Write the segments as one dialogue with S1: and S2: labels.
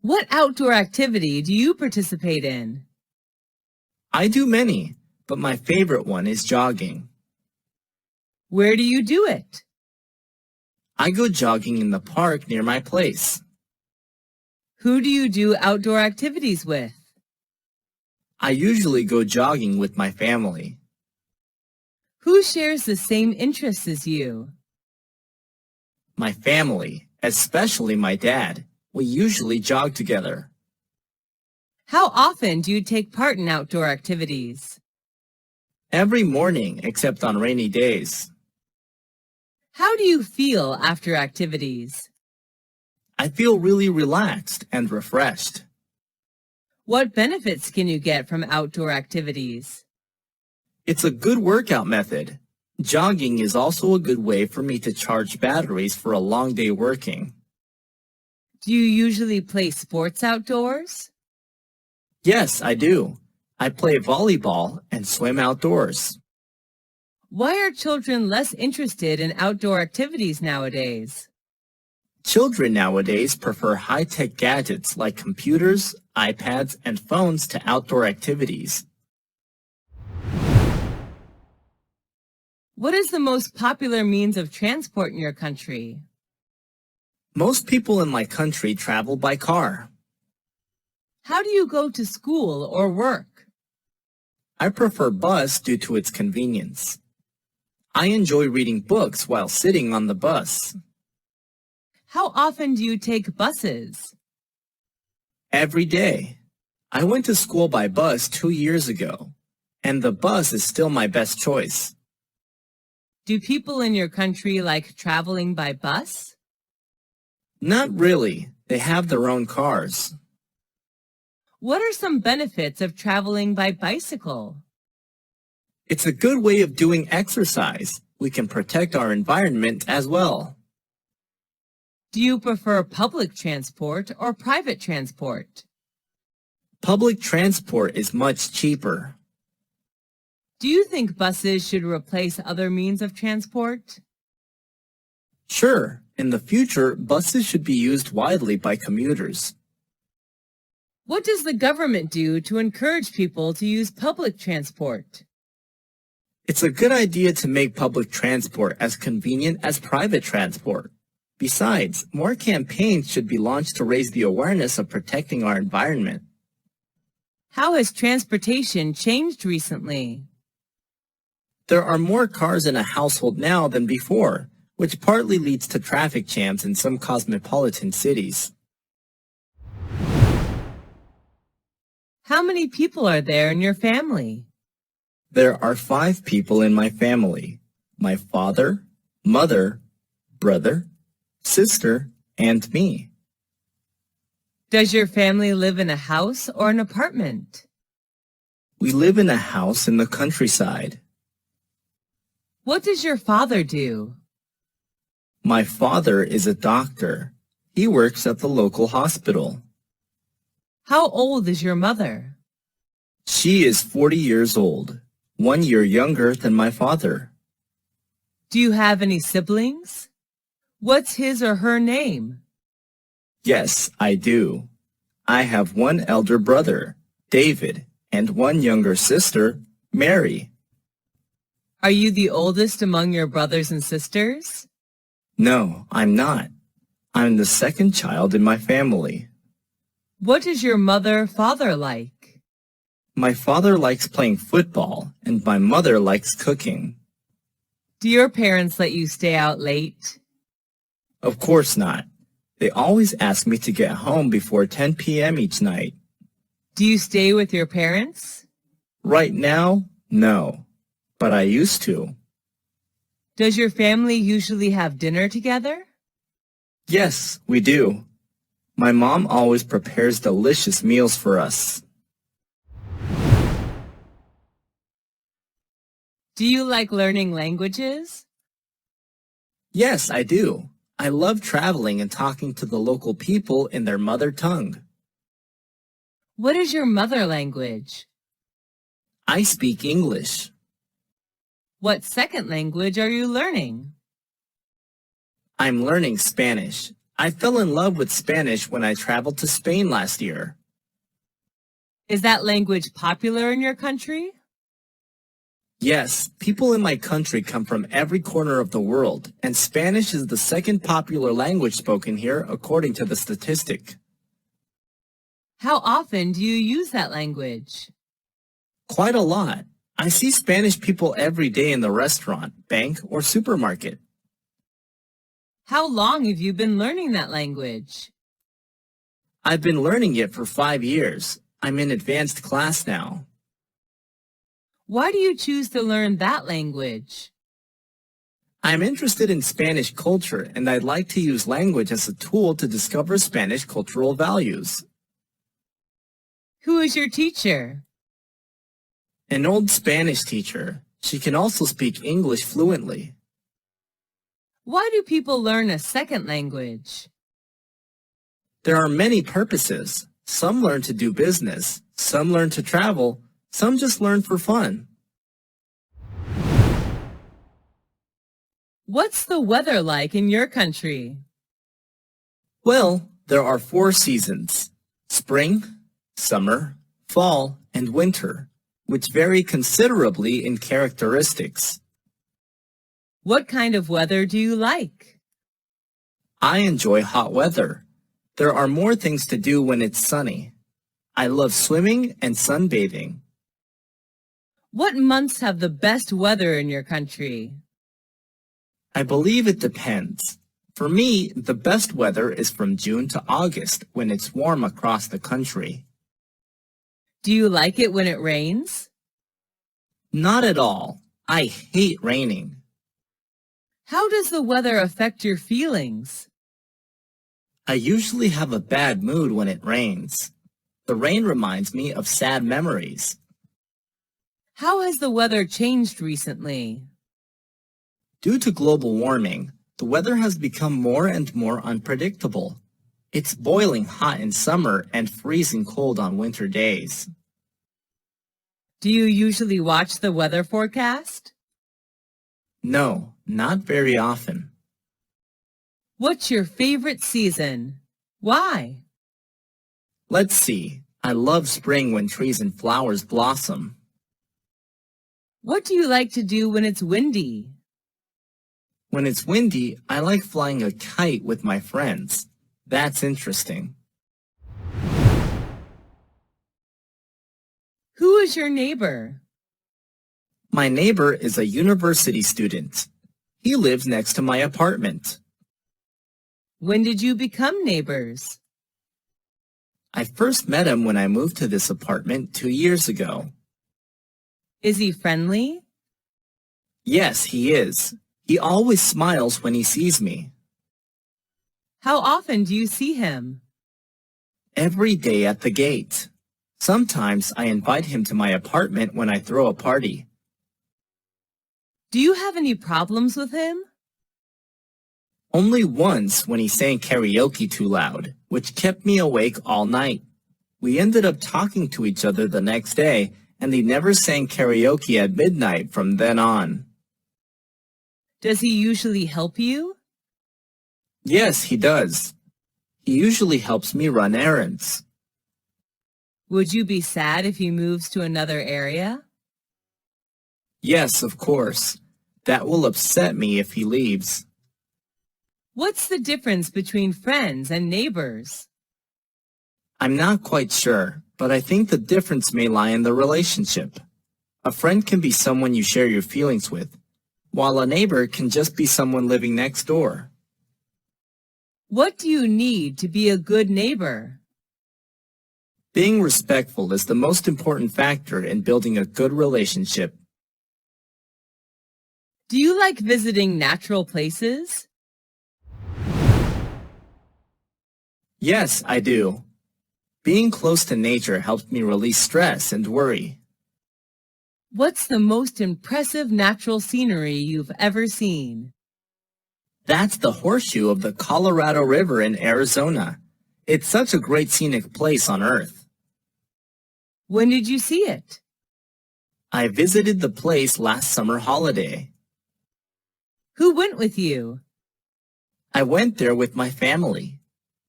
S1: What outdoor activity do you participate in?
S2: I do many, but my favorite one is jogging.
S1: Where do you do it?
S2: I go jogging in the park near my place.
S1: Who do you do outdoor activities with?
S2: I usually go jogging with my family.
S1: Who shares the same interests as you?
S2: My family, especially my dad, we usually jog together.
S1: How often do you take part in outdoor activities?
S2: Every morning except on rainy days.
S1: How do you feel after activities?
S2: I feel really relaxed and refreshed.
S1: What benefits can you get from outdoor activities?
S2: It's a good workout method. Jogging is also a good way for me to charge batteries for a long day working.
S1: Do you usually play sports outdoors?
S2: Yes, I do. I play volleyball and swim outdoors.
S1: Why are children less interested in outdoor activities nowadays?
S2: Children nowadays prefer high-tech gadgets like computers, iPads, and phones to outdoor activities.
S1: What is the most popular means of transport in your country?
S2: Most people in my country travel by car.
S1: How do you go to school or work?
S2: I prefer bus due to its convenience. I enjoy reading books while sitting on the bus.
S1: How often do you take buses?
S2: Every day. I went to school by bus 2 years ago, and the bus is still my best choice.
S1: Do people in your country like traveling by bus?
S2: Not really. They have their own cars.
S1: What are some benefits of traveling by bicycle?
S2: It's a good way of doing exercise. We can protect our environment as well.
S1: Do you prefer public transport or private transport?
S2: Public transport is much cheaper.
S1: Do you think buses should replace other means of transport?
S2: Sure, in the future, buses should be used widely by commuters.
S1: What does the government do to encourage people to use public transport?
S2: It's a good idea to make public transport as convenient as private transport. Besides, more campaigns should be launched to raise the awareness of protecting our environment.
S1: How has transportation changed recently?
S2: There are more cars in a household now than before, which partly leads to traffic jams in some cosmopolitan cities.
S1: How many people are there in your family?
S2: There are 5 people in my family: my father, mother, brother, sister, and me.
S1: Does your family live in a house or an apartment?
S2: We live in a house in the countryside.
S1: What does your father do?
S2: My father is a doctor. He works at the local hospital.
S1: How old is your mother?
S2: She is 40 years old, 1 year younger than my father.
S1: Do you have any siblings? What's his or her name?
S2: Yes, I do. I have 1 elder brother, David, and 1 younger sister, Mary.
S1: Are you the oldest among your brothers and sisters?
S2: No, I'm not. I'm the second child in my family.
S1: What is your father like?
S2: My father likes playing football, and my mother likes cooking.
S1: Do your parents let you stay out late?
S2: Of course not. They always ask me to get home before 10 p.m. each night.
S1: Do you stay with your parents?
S2: Right now, no, but I used to.
S1: Does your family usually have dinner together?
S2: Yes, we do. My mom always prepares delicious meals for us.
S1: Do you like learning languages?
S2: Yes, I do. I love traveling and talking to the local people in their mother tongue.
S1: What is your mother language?
S2: I speak English.
S1: What second language are you learning?
S2: I'm learning Spanish. I fell in love with Spanish when I traveled to Spain last year.
S1: Is that language popular in your country?
S2: Yes, people in my country come from every corner of the world, and Spanish is the second popular language spoken here according to the statistic.
S1: How often do you use that language?
S2: Quite a lot. I see Spanish people every day in the restaurant, bank, or supermarket.
S1: How long have you been learning that language?
S2: I've been learning it for 5 years. I'm in advanced class now.
S1: Why do you choose to learn that language?
S2: I'm interested in Spanish culture, and I'd like to use language as a tool to discover Spanish cultural values.
S1: Who is your teacher?
S2: An old Spanish teacher. She can also speak English fluently.
S1: Why do people learn a second language?
S2: There are many purposes. Some learn to do business, some learn to travel, some just learn for fun.
S1: What's the weather like in your country?
S2: Well, there are 4 seasons: spring, summer, fall, and winter, which vary considerably in characteristics.
S1: What kind of weather do you like?
S2: I enjoy hot weather. There are more things to do when it's sunny. I love swimming and sunbathing.
S1: What months have the best weather in your country?
S2: I believe it depends. For me, the best weather is from June to August when it's warm across the country.
S1: Do you like it when it rains?
S2: Not at all. I hate raining.
S1: How does the weather affect your feelings?
S2: I usually have a bad mood when it rains. The rain reminds me of sad memories.
S1: How has the weather changed recently?
S2: Due to global warming, the weather has become more and more unpredictable. It's boiling hot in summer and freezing cold on winter days.
S1: Do you usually watch the weather forecast?
S2: No, not very often.
S1: What's your favorite season? Why?
S2: Let's see. I love spring when trees and flowers blossom.
S1: What do you like to do when it's windy?
S2: When it's windy, I like flying a kite with my friends. That's interesting.
S1: Who is your neighbor?
S2: My neighbor is a university student. He lives next to my apartment.
S1: When did you become neighbors?
S2: I first met him when I moved to this apartment 2 years ago.
S1: Is he friendly?
S2: Yes, he is. He always smiles when he sees me.
S1: How often do you see him?
S2: Every day at the gate. Sometimes I invite him to my apartment when I throw a party.
S1: Do you have any problems with him?
S2: Only once when he sang karaoke too loud, which kept me awake all night. We ended up talking to each other the next day, and he never sang karaoke at midnight from then on.
S1: Does he usually help you?
S2: Yes, he does. He usually helps me run errands.
S1: Would you be sad if he moves to another area?
S2: Yes, of course. That will upset me if he leaves.
S1: What's the difference between friends and neighbors?
S2: I'm not quite sure, but I think the difference may lie in the relationship. A friend can be someone you share your feelings with, while a neighbor can just be someone living next door.
S1: What do you need to be a good neighbor?
S2: Being respectful is the most important factor in building a good relationship.
S1: Do you like visiting natural places?
S2: Yes, I do. Being close to nature helps me release stress and worry.
S1: What's the most impressive natural scenery you've ever seen?
S2: That's the horseshoe of the Colorado River in Arizona. It's such a great scenic place on Earth.
S1: When did you see it?
S2: I visited the place last summer holiday.
S1: Who went with you?
S2: I went there with my family.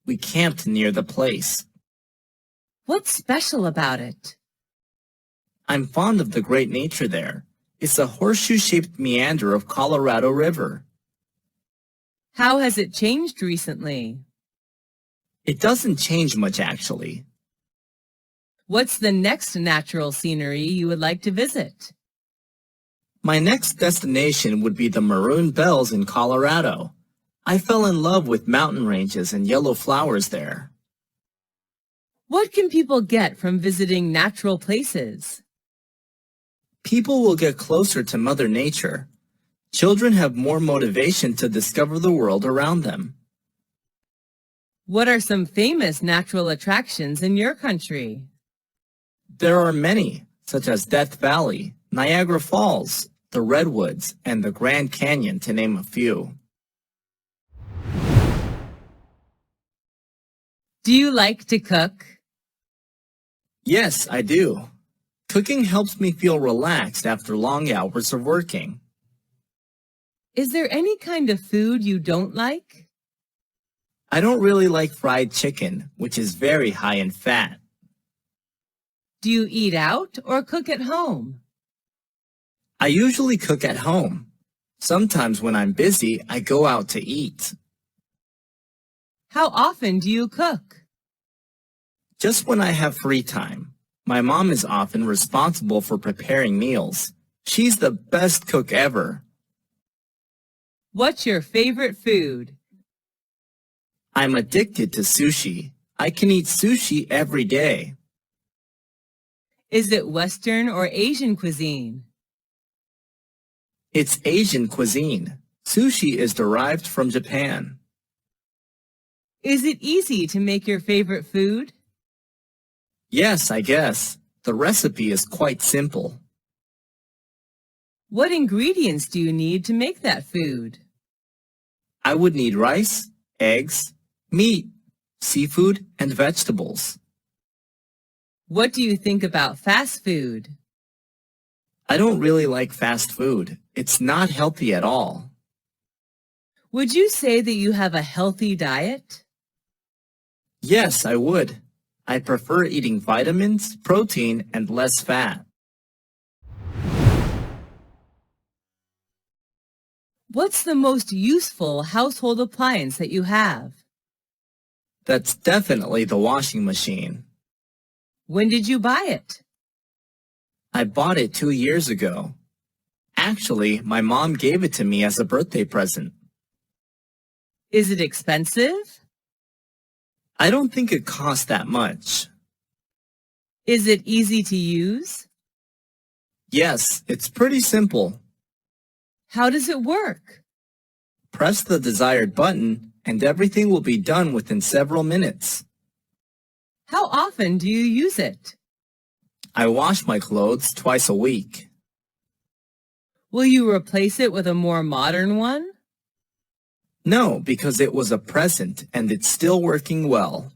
S2: We camped near the place.
S1: What's special about it?
S2: I'm fond of the great nature there. It's a horseshoe-shaped meander of Colorado River.
S1: How has it changed recently?
S2: It doesn't change much, actually.
S1: What's the next natural scenery you would like to visit?
S2: My next destination would be the Maroon Bells in Colorado. I fell in love with mountain ranges and yellow flowers there.
S1: What can people get from visiting natural places?
S2: People will get closer to Mother Nature. Children have more motivation to discover the world around them.
S1: What are some famous natural attractions in your country?
S2: There are many, such as Death Valley, Niagara Falls, the Redwoods, and the Grand Canyon, to name a few.
S1: Do you like to cook?
S2: Yes, I do. Cooking helps me feel relaxed after long hours of working.
S1: Is there any kind of food you don't like?
S2: I don't really like fried chicken, which is very high in fat.
S1: Do you eat out or cook at home?
S2: I usually cook at home. Sometimes when I'm busy, I go out to eat.
S1: How often do you cook?
S2: Just when I have free time. My mom is often responsible for preparing meals. She's the best cook ever.
S1: What's your favorite food?
S2: I'm addicted to sushi. I can eat sushi every day.
S1: Is it Western or Asian cuisine?
S2: It's Asian cuisine. Sushi is derived from Japan.
S1: Is it easy to make your favorite food?
S2: Yes, I guess. The recipe is quite simple.
S1: What ingredients do you need to make that food?
S2: I would need rice, eggs, meat, seafood, and vegetables.
S1: What do you think about fast food?
S2: I don't really like fast food. It's not healthy at all.
S1: Would you say that you have a healthy diet?
S2: Yes, I would. I prefer eating vitamins, protein, and less fat.
S1: What's the most useful household appliance that you have?
S2: That's definitely the washing machine.
S1: When did you buy it?
S2: I bought it 2 years ago. Actually, my mom gave it to me as a birthday present.
S1: Is it expensive?
S2: I don't think it costs that much.
S1: Is it easy to use?
S2: Yes, it's pretty simple.
S1: How does it work?
S2: Press the desired button and everything will be done within several minutes.
S1: How often do you use it?
S2: I wash my clothes twice a week.
S1: Will you replace it with a more modern one?
S2: No, because it was a present and it's still working well.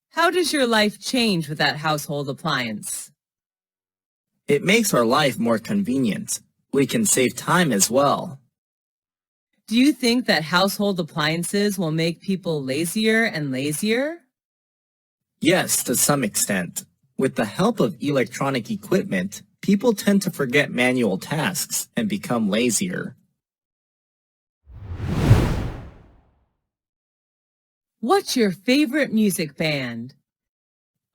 S1: How does your life change with that household appliance?
S2: It makes our life more convenient. We can save time as well.
S1: Do you think that household appliances will make people lazier and lazier?
S2: Yes, to some extent. With the help of electronic equipment, people tend to forget manual tasks and become lazier.
S1: What's your favorite music band?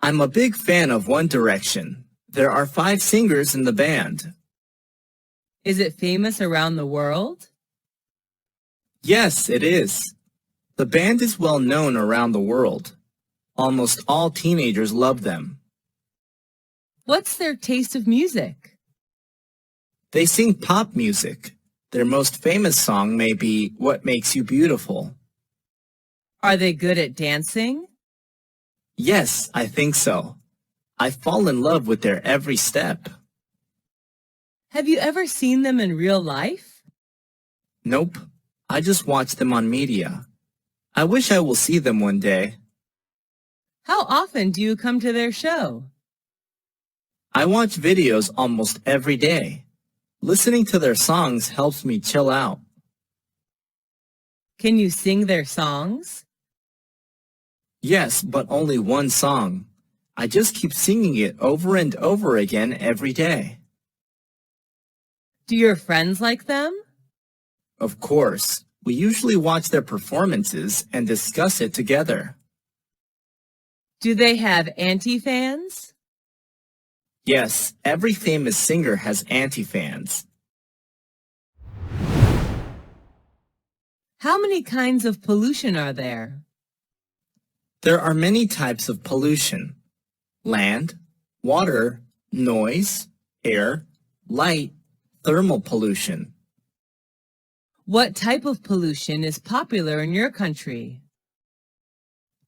S2: I'm a big fan of One Direction. There are 5 singers in the band.
S1: Is it famous around the world?
S2: Yes, it is. The band is well known around the world. Almost all teenagers love them.
S1: What's their taste of music?
S2: They sing pop music. Their most famous song may be What Makes You Beautiful.
S1: Are they good at dancing?
S2: Yes, I think so. I fall in love with their every step.
S1: Have you ever seen them in real life?
S2: Nope. I just watch them on media. I wish I will see them one day.
S1: How often do you come to their show?
S2: I watch videos almost every day. Listening to their songs helps me chill out.
S1: Can you sing their songs?
S2: Yes, but only one song. I just keep singing it over and over again every day.
S1: Do your friends like them?
S2: Of course, we usually watch their performances and discuss it together.
S1: Do they have anti-fans?
S2: Yes, every famous singer has anti-fans.
S1: How many kinds of pollution are there?
S2: There are many types of pollution: land, water, noise, air, light, thermal pollution.
S1: What type of pollution is popular in your country?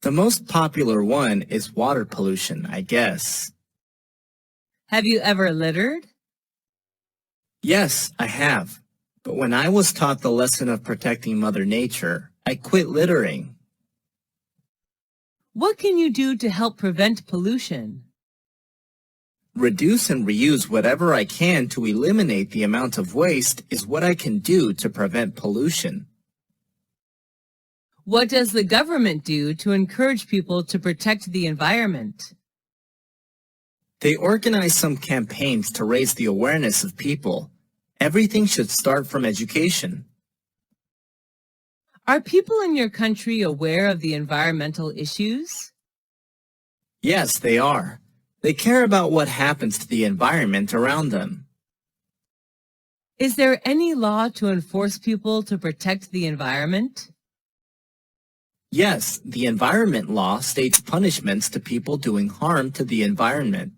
S2: The most popular one is water pollution, I guess.
S1: Have you ever littered?
S2: Yes, I have. But when I was taught the lesson of protecting Mother Nature, I quit littering.
S1: What can you do to help prevent pollution?
S2: Reduce and reuse whatever I can to eliminate the amount of waste is what I can do to prevent pollution.
S1: What does the government do to encourage people to protect the environment?
S2: They organize some campaigns to raise the awareness of people. Everything should start from education.
S1: Are people in your country aware of the environmental issues?
S2: Yes, they are. They care about what happens to the environment around them.
S1: Is there any law to enforce people to protect the environment?
S2: Yes, the environment law states punishments to people doing harm to the environment.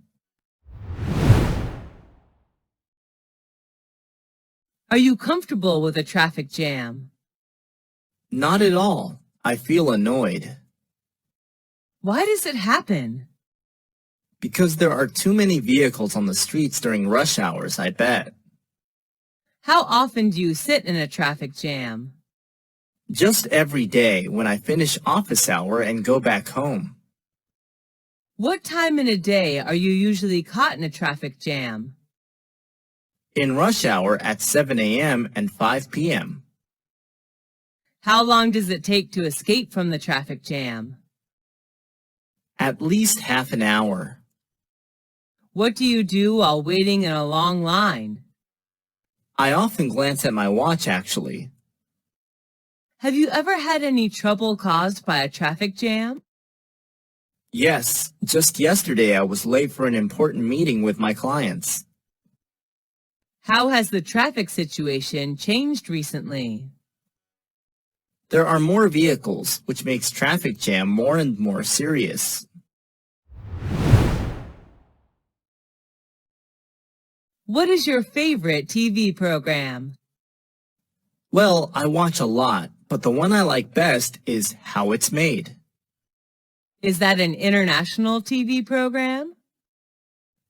S1: Are you comfortable with a traffic jam?
S2: Not at all. I feel annoyed.
S1: Why does it happen?
S2: Because there are too many vehicles on the streets during rush hours, I bet.
S1: How often do you sit in a traffic jam?
S2: Just every day when I finish office hour and go back home.
S1: What time in a day are you usually caught in a traffic jam?
S2: In rush hour at 7 a.m. and 5 p.m.
S1: How long does it take to escape from the traffic jam?
S2: At least half an hour.
S1: What do you do while waiting in a long line?
S2: I often glance at my watch, actually.
S1: Have you ever had any trouble caused by a traffic jam?
S2: Yes, just yesterday I was late for an important meeting with my clients.
S1: How has the traffic situation changed recently?
S2: There are more vehicles, which makes traffic jam more and more serious.
S1: What is your favorite TV program?
S2: Well, I watch a lot, but the one I like best is How It's Made.
S1: Is that an international TV program?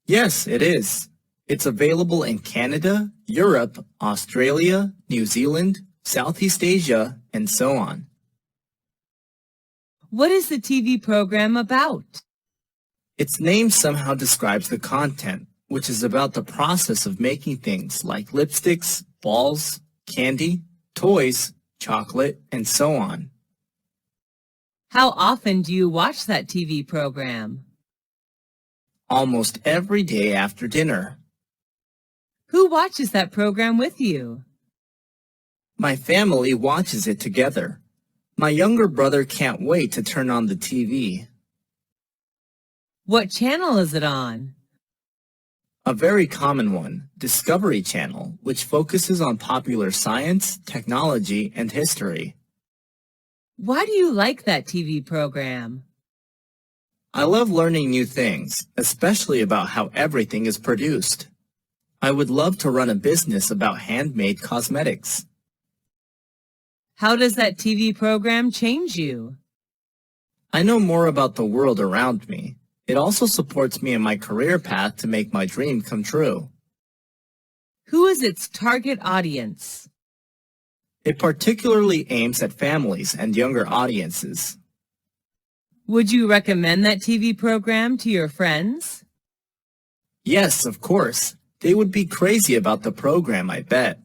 S2: Yes, it is. It's available in Canada, Europe, Australia, New Zealand, Southeast Asia, and so on.
S1: What is the TV program about?
S2: Its name somehow describes the content, which is about the process of making things like lipsticks, balls, candy, toys, chocolate, and so on.
S1: How often do you watch that TV program?
S2: Almost every day after dinner.
S1: Who watches that program with you?
S2: My family watches it together. My younger brother can't wait to turn on the TV.
S1: What channel is it on?
S2: A very common one, Discovery Channel, which focuses on popular science, technology, and history.
S1: Why do you like that TV program?
S2: I love learning new things, especially about how everything is produced. I would love to run a business about handmade cosmetics.
S1: How does that TV program change you?
S2: I know more about the world around me. It also supports me in my career path to make my dream come true.
S1: Who is its target audience?
S2: It particularly aims at families and younger audiences.
S1: Would you recommend that TV program to your friends?
S2: Yes, of course. They would be crazy about the program, I bet.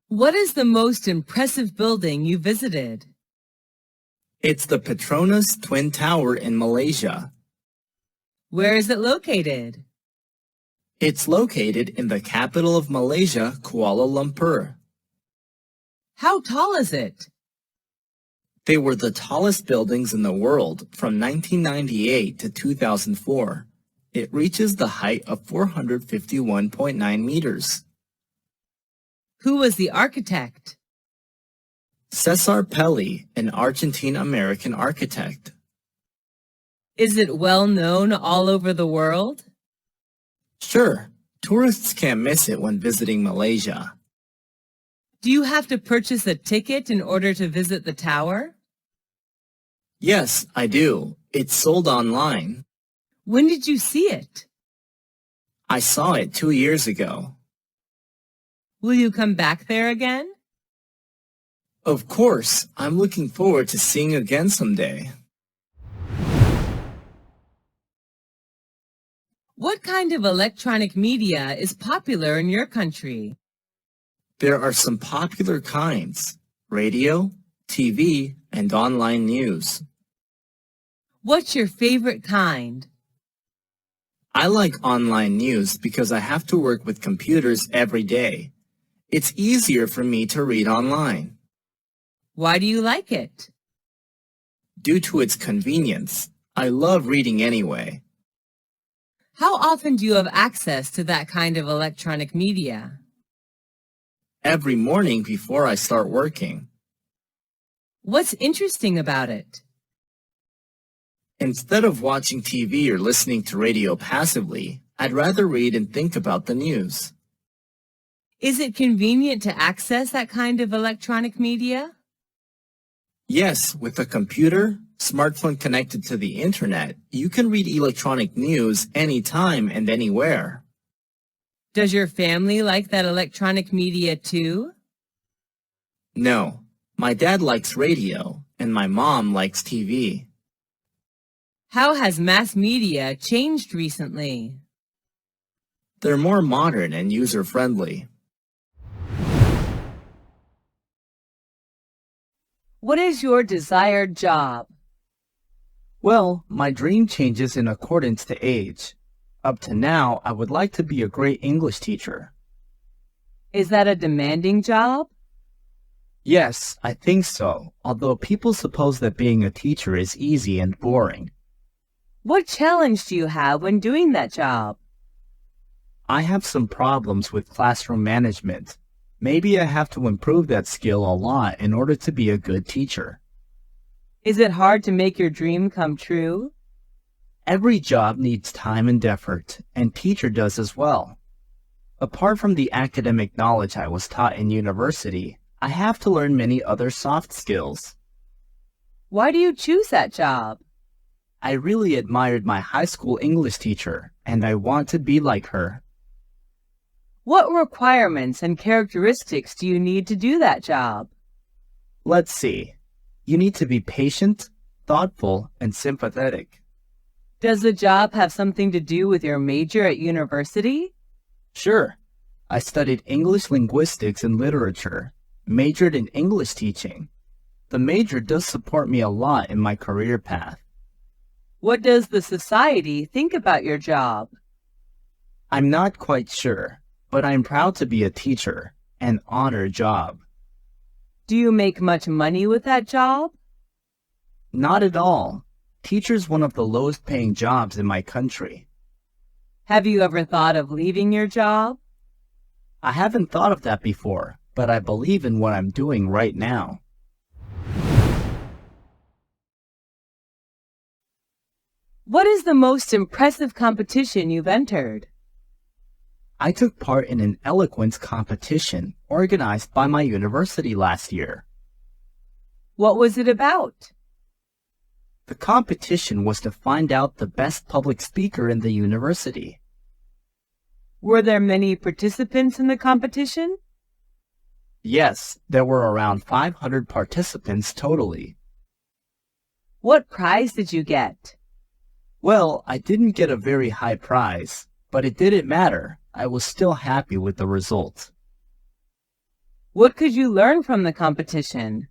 S1: What is the most impressive building you visited?
S2: It's the Petronas Twin Tower in Malaysia.
S1: Where is it located?
S2: It's located in the capital of Malaysia, Kuala Lumpur.
S1: How tall is it?
S2: They were the tallest buildings in the world from 1998 to 2004. It reaches the height of 451.9 meters.
S1: Who was the architect?
S2: Cesar Pelli, an Argentine-American architect.
S1: Is it well known all over the world?
S2: Sure, tourists can't miss it when visiting Malaysia.
S1: Do you have to purchase a ticket in order to visit the tower?
S2: Yes, I do. It's sold online.
S1: When did you see it?
S2: I saw it 2 years ago.
S1: Will you come back there again?
S2: Of course, I'm looking forward to seeing you again someday.
S1: What kind of electronic media is popular in your country?
S2: There are some popular kinds: radio, TV, and online news.
S1: What's your favorite kind?
S2: I like online news because I have to work with computers every day. It's easier for me to read online.
S1: Why do you like it?
S2: Due to its convenience, I love reading anyway.
S1: How often do you have access to that kind of electronic media?
S2: Every morning before I start working.
S1: What's interesting about it?
S2: Instead of watching TV or listening to radio passively, I'd rather read and think about the news.
S1: Is it convenient to access that kind of electronic media?
S2: Yes, with a computer, smartphone connected to the internet, you can read electronic news anytime and anywhere.
S1: Does your family like that electronic media too?
S2: No, my dad likes radio and my mom likes TV.
S1: How has mass media changed recently?
S2: They're more modern and user-friendly.
S1: What is your desired job?
S3: Well, my dream changes in accordance to age. Up to now, I would like to be a great English teacher.
S1: Is that a demanding job?
S3: Yes, I think so, although people suppose that being a teacher is easy and boring.
S1: What challenge do you have when doing that job?
S3: I have some problems with classroom management. Maybe I have to improve that skill a lot in order to be a good teacher.
S1: Is it hard to make your dream come true?
S3: Every job needs time and effort, and teacher does as well. Apart from the academic knowledge I was taught in university, I have to learn many other soft skills.
S1: Why do you choose that job?
S3: I really admired my high school English teacher, and I want to be like her.
S1: What requirements and characteristics do you need to do that job?
S3: Let's see. You need to be patient, thoughtful, and sympathetic.
S1: Does the job have something to do with your major at university?
S3: Sure. I studied English linguistics and literature, majored in English teaching. The major does support me a lot in my career path.
S1: What does the society think about your job?
S3: I'm not quite sure, but I'm proud to be a teacher, an honor job.
S1: Do you make much money with that job?
S3: Not at all. Teacher's one of the lowest paying jobs in my country.
S1: Have you ever thought of leaving your job?
S3: I haven't thought of that before, but I believe in what I'm doing right now.
S1: What is the most impressive competition you've entered?
S3: I took part in an eloquence competition organized by my university last year.
S1: What was it about?
S3: The competition was to find out the best public speaker in the university.
S1: Were there many participants in the competition?
S3: Yes, there were around 500 participants totally.
S1: What prize did you get?
S3: Well, I didn't get a very high prize, but it didn't matter. I was still happy with the result.
S1: What could you learn from the competition?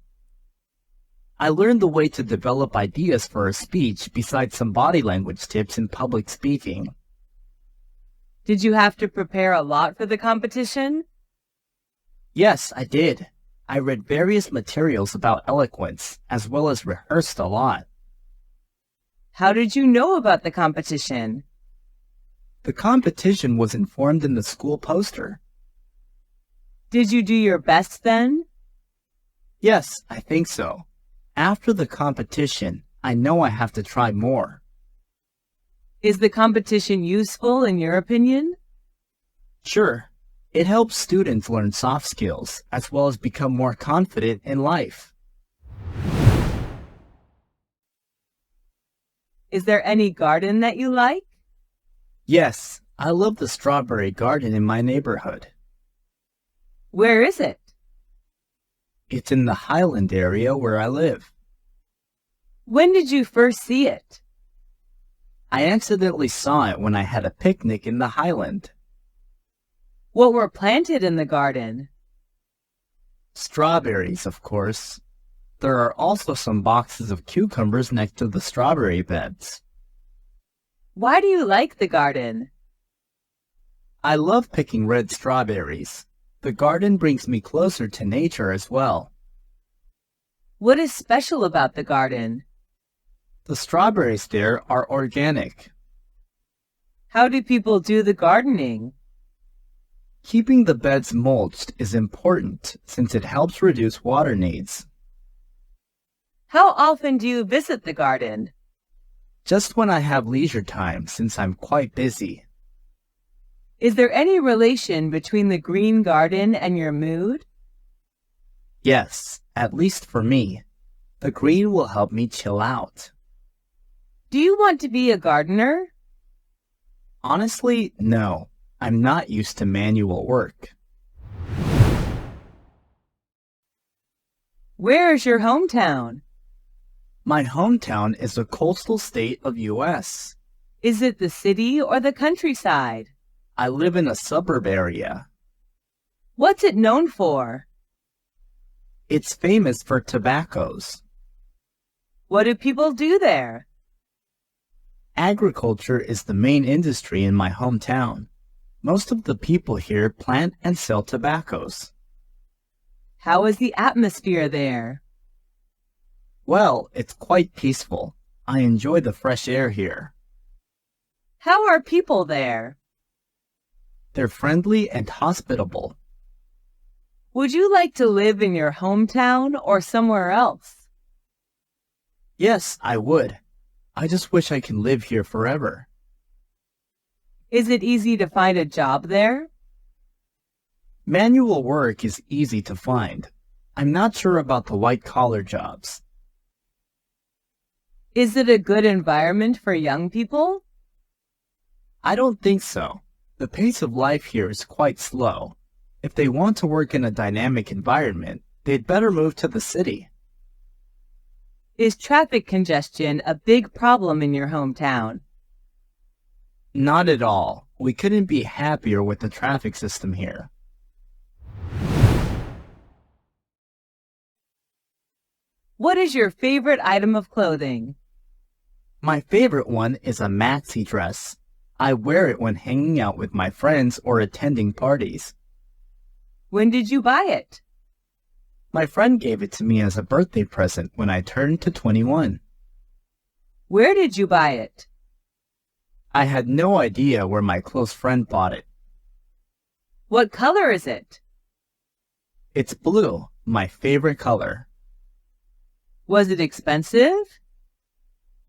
S3: I learned the way to develop ideas for a speech besides some body language tips in public speaking.
S1: Did you have to prepare a lot for the competition?
S3: Yes, I did. I read various materials about eloquence, as well as rehearsed a lot.
S1: How did you know about the competition?
S3: The competition was informed in the school poster.
S1: Did you do your best then?
S3: Yes, I think so. After the competition, I know I have to try more.
S1: Is the competition useful in your opinion?
S3: Sure, it helps students learn soft skills, as well as become more confident in life.
S1: Is there any garden that you like?
S3: Yes, I love the strawberry garden in my neighborhood.
S1: Where is it?
S3: It's in the Highland area where I live.
S1: When did you first see it?
S3: I accidentally saw it when I had a picnic in the Highland.
S1: What were planted in the garden?
S3: Strawberries, of course. There are also some boxes of cucumbers next to the strawberry beds.
S1: Why do you like the garden?
S3: I love picking red strawberries. The garden brings me closer to nature as well.
S1: What is special about the garden?
S3: The strawberries there are organic.
S1: How do people do the gardening?
S3: Keeping the beds mulched is important since it helps reduce water needs.
S1: How often do you visit the garden?
S3: Just when I have leisure time since I'm quite busy.
S1: Is there any relation between the green garden and your mood?
S3: Yes, at least for me. The green will help me chill out.
S1: Do you want to be a gardener?
S3: Honestly, no. I'm not used to manual work.
S1: Where is your hometown?
S3: My hometown is a coastal state of US.
S1: Is it the city or the countryside?
S3: I live in a suburb area.
S1: What's it known for?
S3: It's famous for tobaccos.
S1: What do people do there?
S3: Agriculture is the main industry in my hometown. Most of the people here plant and sell tobaccos.
S1: How is the atmosphere there?
S3: Well, it's quite peaceful. I enjoy the fresh air here.
S1: How are people there?
S3: They're friendly and hospitable.
S1: Would you like to live in your hometown or somewhere else?
S3: Yes, I would. I just wish I could live here forever.
S1: Is it easy to find a job there?
S3: Manual work is easy to find. I'm not sure about the white-collar jobs.
S1: Is it a good environment for young people?
S3: I don't think so. The pace of life here is quite slow. If they want to work in a dynamic environment, they'd better move to the city.
S1: Is traffic congestion a big problem in your hometown?
S3: Not at all. We couldn't be happier with the traffic system here.
S1: What is your favorite item of clothing?
S3: My favorite one is a maxi dress. I wear it when hanging out with my friends or attending parties.
S1: When did you buy it?
S3: My friend gave it to me as a birthday present when I turned to 21.
S1: Where did you buy it?
S3: I had no idea where my close friend bought it.
S1: What color is it?
S3: It's blue, my favorite color.
S1: Was it expensive?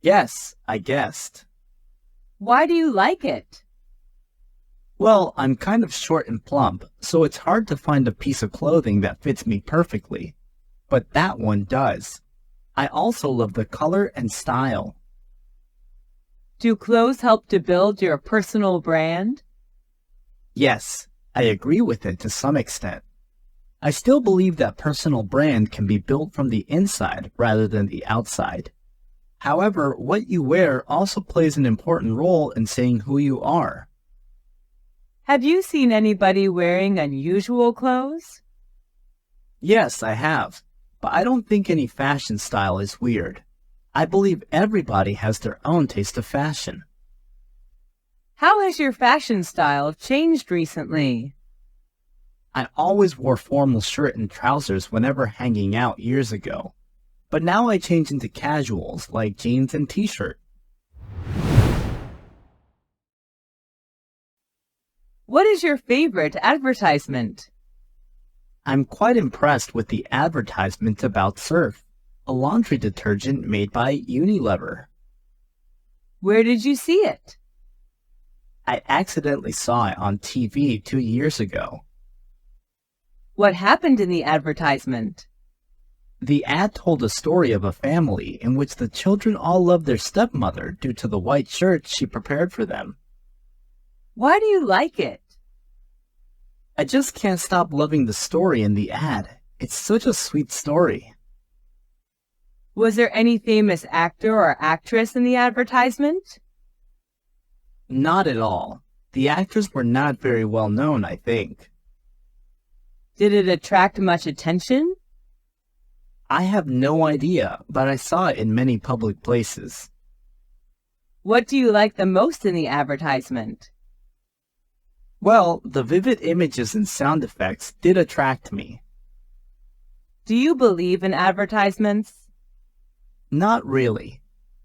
S3: Yes, I guessed.
S1: Why do you like it?
S3: Well, I'm kind of short and plump, so it's hard to find a piece of clothing that fits me perfectly. But that one does. I also love the color and style.
S1: Do clothes help to build your personal brand?
S3: Yes, I agree with it to some extent. I still believe that personal brand can be built from the inside rather than the outside. However, what you wear also plays an important role in saying who you are.
S1: Have you seen anybody wearing unusual clothes?
S3: Yes, I have, but I don't think any fashion style is weird. I believe everybody has their own taste of fashion.
S1: How has your fashion style changed recently?
S3: I always wore formal shirt and trousers whenever hanging out years ago, but now I change into casuals like jeans and t-shirt.
S1: What is your favorite advertisement?
S3: I'm quite impressed with the advertisement about Surf, a laundry detergent made by Unilever.
S1: Where did you see it?
S3: I accidentally saw it on TV 2 years ago.
S1: What happened in the advertisement?
S3: The ad told a story of a family in which the children all loved their stepmother due to the white shirts she prepared for them.
S1: Why do you like it?
S3: I just can't stop loving the story in the ad. It's such a sweet story.
S1: Was there any famous actor or actress in the advertisement?
S3: Not at all. The actors were not very well known, I think.
S1: Did it attract much attention?
S3: I have no idea, but I saw it in many public places.
S1: What do you like the most in the advertisement?
S3: Well, the vivid images and sound effects did attract me.
S1: Do you believe in advertisements?
S3: Not really.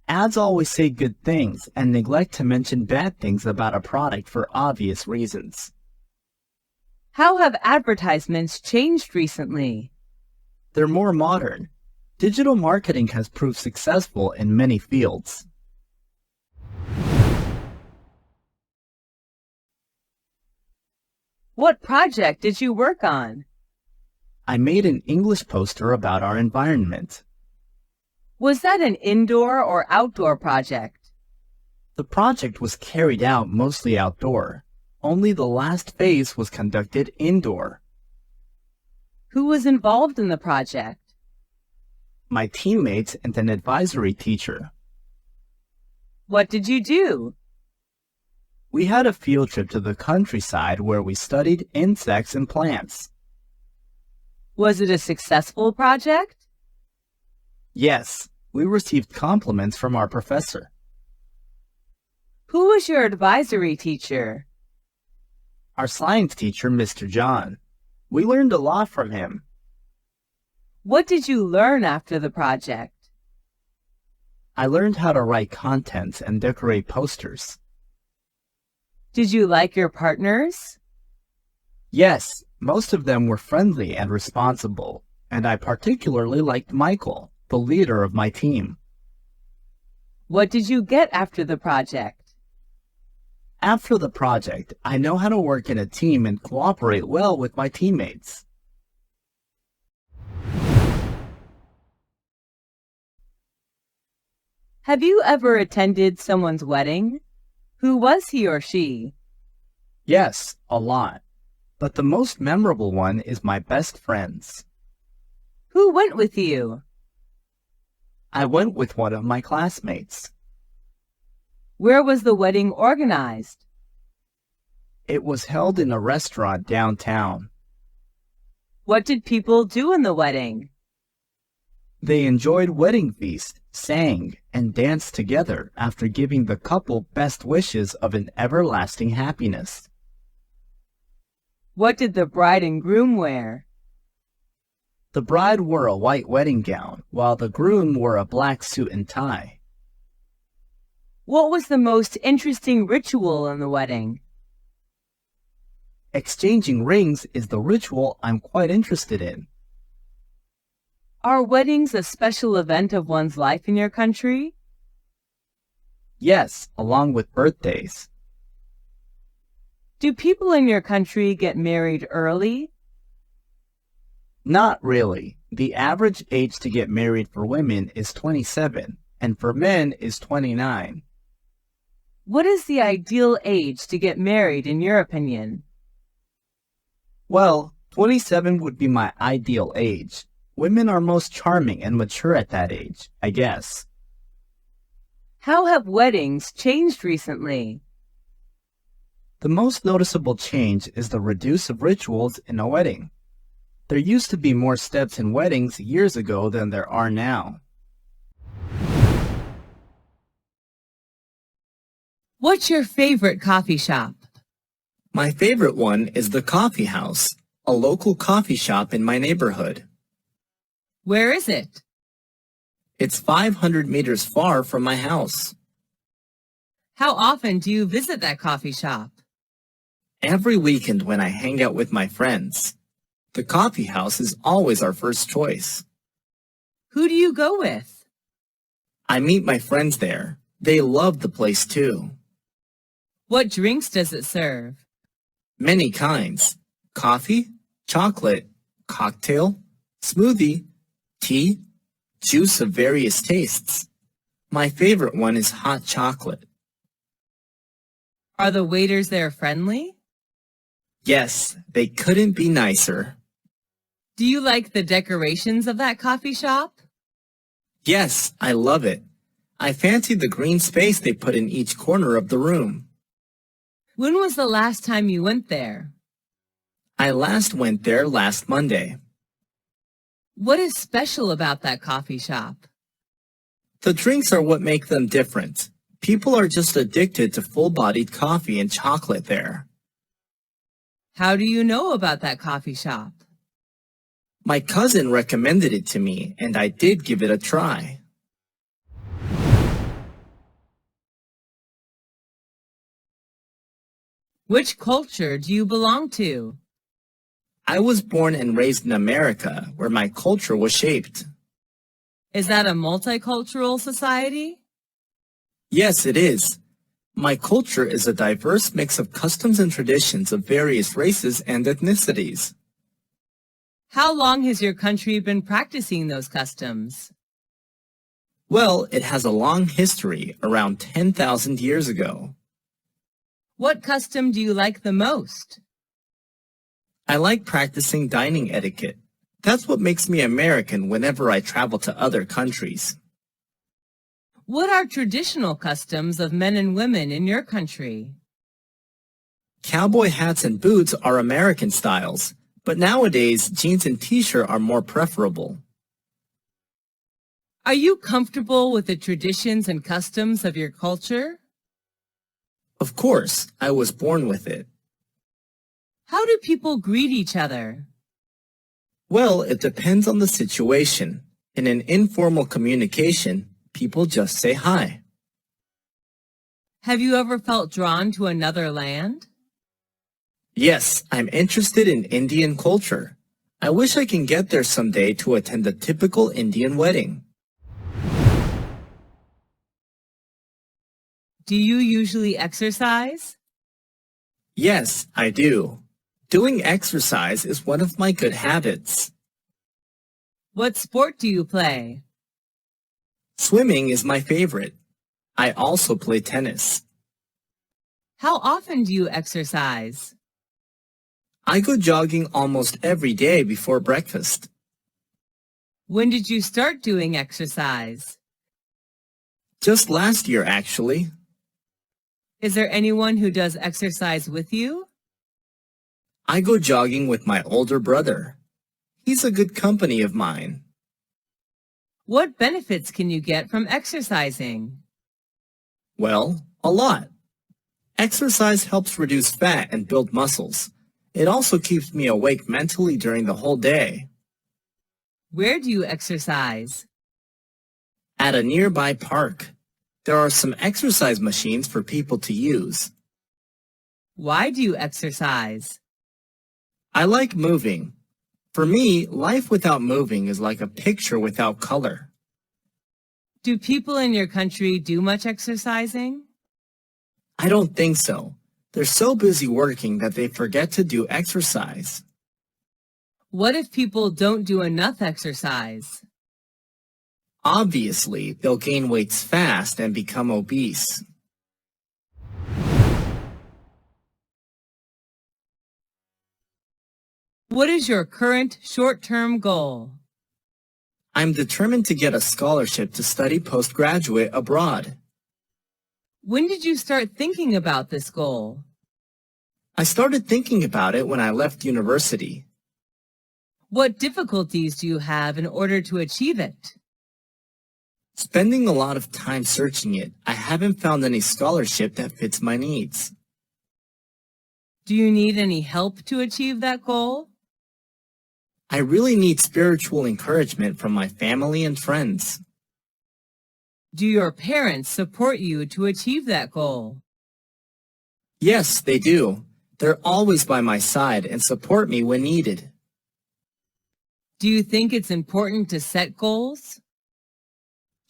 S3: Ads always say good things and neglect to mention bad things about a product for obvious reasons.
S1: How have advertisements changed recently?
S3: They're more modern. Digital marketing has proved successful in many fields.
S1: What project did you work on?
S3: I made an English poster about our environment.
S1: Was that an indoor or outdoor project?
S3: The project was carried out mostly outdoor. Only the last phase was conducted indoor.
S1: Who was involved in the project?
S3: My teammates and an advisory teacher.
S1: What did you do?
S3: We had a field trip to the countryside where we studied insects and plants.
S1: Was it a successful project?
S3: Yes, we received compliments from our professor.
S1: Who was your advisory teacher?
S3: Our science teacher, Mr. John. We learned a lot from him.
S1: What did you learn after the project?
S3: I learned how to write contents and decorate posters.
S1: Did you like your partners?
S3: Yes, most of them were friendly and responsible, and I particularly liked Michael, the leader of my team.
S1: What did you get after the project?
S3: After the project, I know how to work in a team and cooperate well with my teammates.
S1: Have you ever attended someone's wedding? Who was he or she?
S3: Yes, a lot. But the most memorable one is my best friend's.
S1: Who went with you?
S3: I went with one of my classmates.
S1: Where was the wedding organized?
S3: It was held in a restaurant downtown.
S1: What did people do in the wedding?
S3: They enjoyed wedding feast, sang, and danced together after giving the couple best wishes of an everlasting happiness.
S1: What did the bride and groom wear?
S3: The bride wore a white wedding gown, while the groom wore a black suit and tie.
S1: What was the most interesting ritual in the wedding?
S3: Exchanging rings is the ritual I'm quite interested in.
S1: Are weddings a special event of one's life in your country?
S3: Yes, along with birthdays.
S1: Do people in your country get married early?
S3: Not really. The average age to get married for women is 27, and for men is 29.
S1: What is the ideal age to get married in your opinion?
S3: Well, 27 would be my ideal age. Women are most charming and mature at that age, I guess.
S1: How have weddings changed recently?
S3: The most noticeable change is the reduce of rituals in a wedding. There used to be more steps in weddings years ago than there are now.
S1: What's your favorite coffee shop?
S2: My favorite one is the Coffee House, a local coffee shop in my neighborhood.
S1: Where is it?
S2: It's 500 meters far from my house.
S1: How often do you visit that coffee shop?
S2: Every weekend when I hang out with my friends. The coffee house is always our first choice.
S1: Who do you go with?
S2: I meet my friends there. They love the place too.
S1: What drinks does it serve?
S2: Many kinds. Coffee, chocolate, cocktail, smoothie, tea, juice of various tastes. My favorite one is hot chocolate.
S1: Are the waiters there friendly?
S2: Yes, they couldn't be nicer.
S1: Do you like the decorations of that coffee shop?
S2: Yes, I love it. I fancy the green space they put in each corner of the room.
S1: When was the last time you went there?
S2: I last went there last Monday.
S1: What is special about that coffee shop?
S2: The drinks are what make them different. People are just addicted to full-bodied coffee and chocolate there.
S1: How do you know about that coffee shop?
S2: My cousin recommended it to me, and I did give it a try.
S1: Which culture do you belong to?
S2: I was born and raised in America, where my culture was shaped.
S1: Is that a multicultural society?
S2: Yes, it is. My culture is a diverse mix of customs and traditions of various races and ethnicities.
S1: How long has your country been practicing those customs?
S2: Well, it has a long history, around 10,000 years ago.
S1: What custom do you like the most?
S2: I like practicing dining etiquette. That's what makes me American whenever I travel to other countries.
S1: What are traditional customs of men and women in your country?
S2: Cowboy hats and boots are American styles, but nowadays jeans and t-shirt are more preferable.
S1: Are you comfortable with the traditions and customs of your culture?
S2: Of course, I was born with it.
S1: How do people greet each other?
S2: Well, it depends on the situation. In an informal communication, people just say hi.
S1: Have you ever felt drawn to another land?
S2: Yes, I'm interested in Indian culture. I wish I can get there someday to attend a typical Indian wedding.
S1: Do you usually exercise?
S2: Yes, I do. Doing exercise is one of my good habits.
S1: What sport do you play?
S2: Swimming is my favorite. I also play tennis.
S1: How often do you exercise?
S2: I go jogging almost every day before breakfast.
S1: When did you start doing exercise?
S2: Just last year, actually.
S1: Is there anyone who does exercise with you?
S2: I go jogging with my older brother. He's a good company of mine.
S1: What benefits can you get from exercising?
S2: Well, a lot. Exercise helps reduce fat and build muscles. It also keeps me awake mentally during the whole day.
S1: Where do you exercise?
S2: At a nearby park, there are some exercise machines for people to use.
S1: Why do you exercise?
S2: I like moving. For me, life without moving is like a picture without color.
S1: Do people in your country do much exercising?
S2: I don't think so. They're so busy working that they forget to do exercise.
S1: What if people don't do enough exercise?
S2: Obviously, they'll gain weight fast and become obese.
S1: What is your current short-term goal?
S2: I'm determined to get a scholarship to study postgraduate abroad.
S1: When did you start thinking about this goal?
S2: I started thinking about it when I left university.
S1: What difficulties do you have in order to achieve it?
S2: Spending a lot of time searching it, I haven't found any scholarship that fits my needs.
S1: Do you need any help to achieve that goal?
S2: I really need spiritual encouragement from my family and friends.
S1: Do your parents support you to achieve that goal?
S2: Yes, they do. They're always by my side and support me when needed.
S1: Do you think it's important to set goals?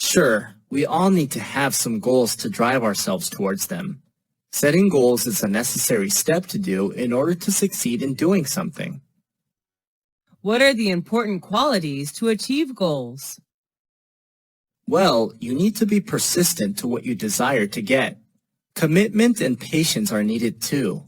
S2: Sure, we all need to have some goals to drive ourselves towards them. Setting goals is a necessary step to do in order to succeed in doing something.
S1: What are the important qualities to achieve goals?
S2: Well, you need to be persistent to what you desire to get. Commitment and patience are needed too.